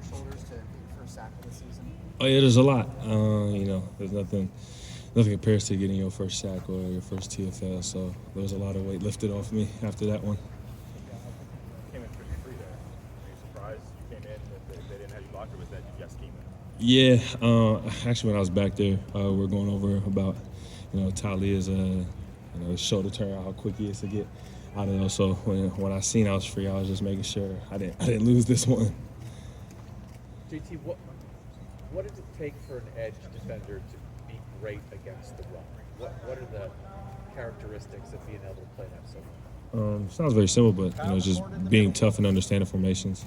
shoulders to get your first sack of the season? Oh yeah, there's a lot. There's nothing compares to getting your first sack or your first TFL. So there was a lot of weight lifted off me after that one. Came in pretty free there. Were you surprised you came in if they didn't have you blocked, or was that you just scheming? Yeah, actually, when I was back there, we are going over about, Talia's, shoulder turn, how quick he is to get out of those. So when I seen I was free, I was just making sure I didn't lose this one. JT, what does it take for an edge defender to be great against the run? What are the characteristics of being able to play that so well? Sounds very simple, but just being tough and understanding formations,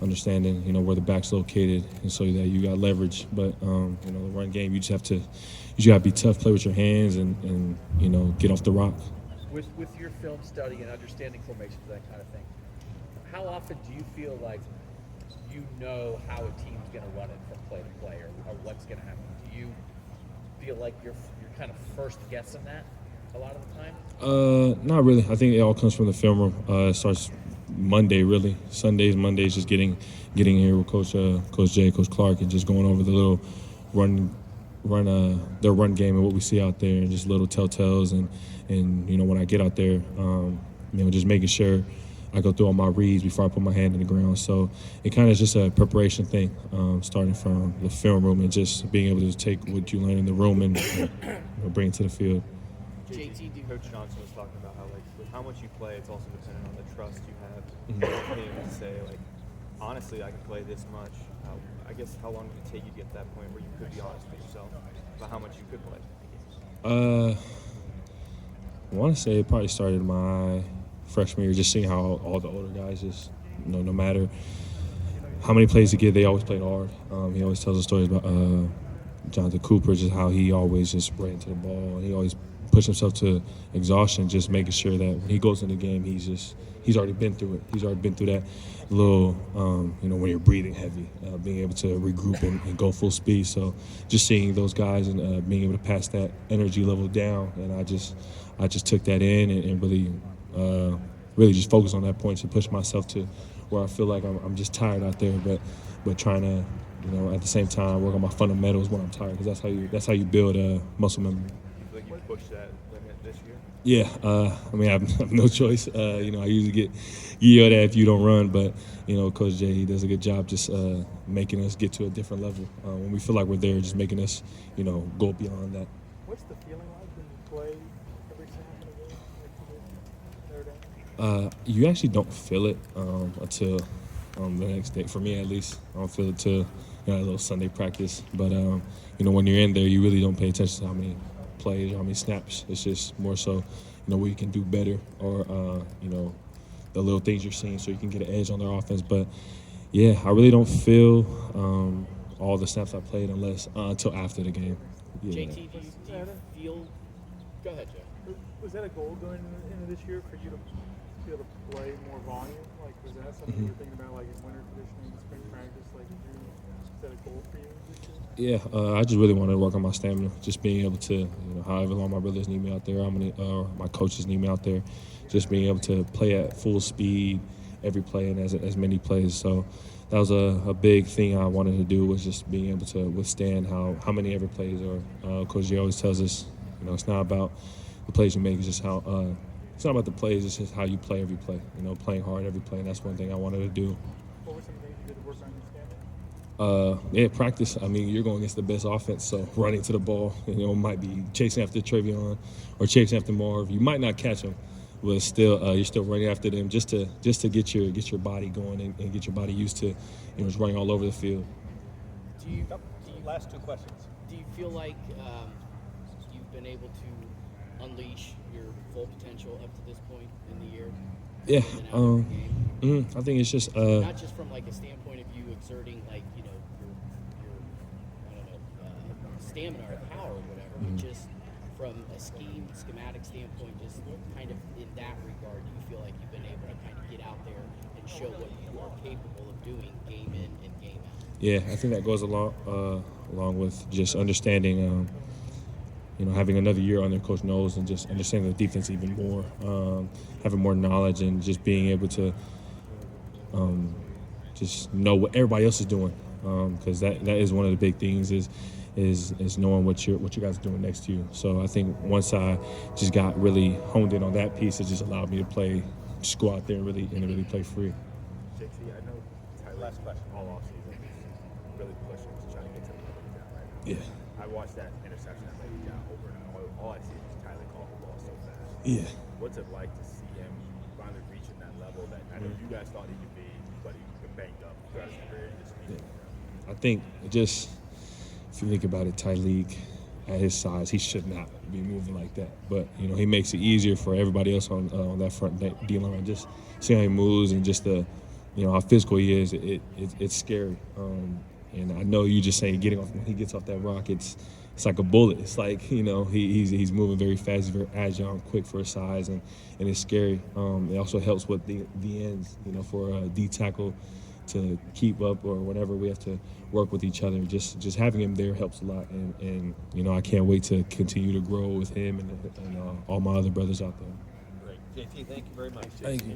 understanding where the back's located, and so that you got leverage. But the run game, you got to be tough, play with your hands, and get off the rock. With your film study and understanding formations, that kind of thing, how often do you feel like you know how a team's going to run it from play to play, or what's going to happen? Do you feel like you're kind of first guessing that a lot of the time? Not really. I think it all comes from the film room. It starts Monday, really. Mondays, just getting here with Coach Jay, Coach Clark, and just going over the little their run game and what we see out there, and just little telltales, and when I get out there, just making sure I go through all my reads before I put my hand in the ground. So it kind of is just a preparation thing, starting from the film room and just being able to take what you learn in the room and bring it to the field. JT, Coach Johnson was talking about how, with how much you play, it's also dependent on the trust you have in him and say, honestly, I can play this much. I guess how long did it take you to get to that point where you could be honest with yourself about how much you could play? I want to say it probably started my freshman year, just seeing how all the older guys just, no matter how many plays they get, they always played hard. He always tells us stories about Jonathan Cooper, just how he always just ran to the ball, and he always pushed himself to exhaustion, just making sure that when he goes in the game, he's already been through it. He's already been through that little, when you're breathing heavy, being able to regroup and go full speed. So just seeing those guys and being able to pass that energy level down, and I just took that in and really just focus on that point to push myself to where I feel like I'm just tired out there, but trying to, at the same time work on my fundamentals when I'm tired, because that's how you build muscle memory. You feel like you pushed that limit this year? Yeah, I have no choice. I usually get yelled at if you don't run, but Coach Jay, he does a good job just making us get to a different level. When we feel like we're there, just making us, go beyond that. What's the feeling like when you play every single game like you did? You actually don't feel it until the next day. For me, at least, I don't feel it till a little Sunday practice. But when you're in there, you really don't pay attention to how many plays or how many snaps. It's just more so, what you can do better, or the little things you're seeing, so you can get an edge on their offense. But yeah, I really don't feel all the snaps I played until after the game. Yeah. JT, do you feel? Go ahead, Joe. Was that a goal going into this year for you to be able to play more volume? Was that something you were thinking about, in winter conditioning, spring practice? Is that a goal for you this year? Yeah, I just really wanted to work on my stamina, just being able to, however long my brothers need me out there, my coaches need me out there, just being able to play at full speed every play and as many plays. So that was a big thing I wanted to do, was just being able to withstand how many every plays are. Coach G always tells us, it's not about the plays you make, it's just how it's not about the plays, it's just how you play every play, playing hard every play, and that's one thing I wanted to do. What were some things you did to work on your stamina? Practice. You're going against the best offense, so running to the ball, might be chasing after Travion or chasing after Marv. You might not catch them, but still, you're still running after them just to get your body going and get your body used to, just running all over the field. Last two questions. Do you feel like you've been able to unleash your full potential up to this point in the year? Yeah. I think it's just not just from a standpoint of you exerting your I don't know stamina or power or whatever, but just from a schematic standpoint, just kind of in that regard, do you feel like you've been able to kind of get out there and show what you are capable of doing game in and game out? Yeah, I think that goes along with just understanding, having another year under Coach Knowles and just understanding the defense even more, having more knowledge and just being able to just know what everybody else is doing, because that is one of the big things is knowing what you guys are doing next to you. So I think once I just got really honed in on that piece, it just allowed me to play, just go out there and really play free. JT, I know Tyler Last question. all offseason is really pushing to try to get to the level he's at right now. Yeah. I watched that interception that lady got over and over. All I see is Tyler call the ball so fast. Yeah. What's it like to see him finally reaching that level that I know you guys thought he could be, but he's been banged up throughout his career? I think just if you think about it, Tyleek at his size, he should not be moving like that. But he makes it easier for everybody else on that front D line. Just see how he moves and just the how physical he is. It's scary. And I know you just saying getting off when he gets off that rock, it's like a bullet. It's like he's moving very fast, very agile, and quick for his size, and it's scary. It also helps with the ends, for a D tackle to keep up or whenever we have to work with each other. Just having him there helps a lot, and I can't wait to continue to grow with him and all my other brothers out there. Great. JT, thank you very much. Thank you.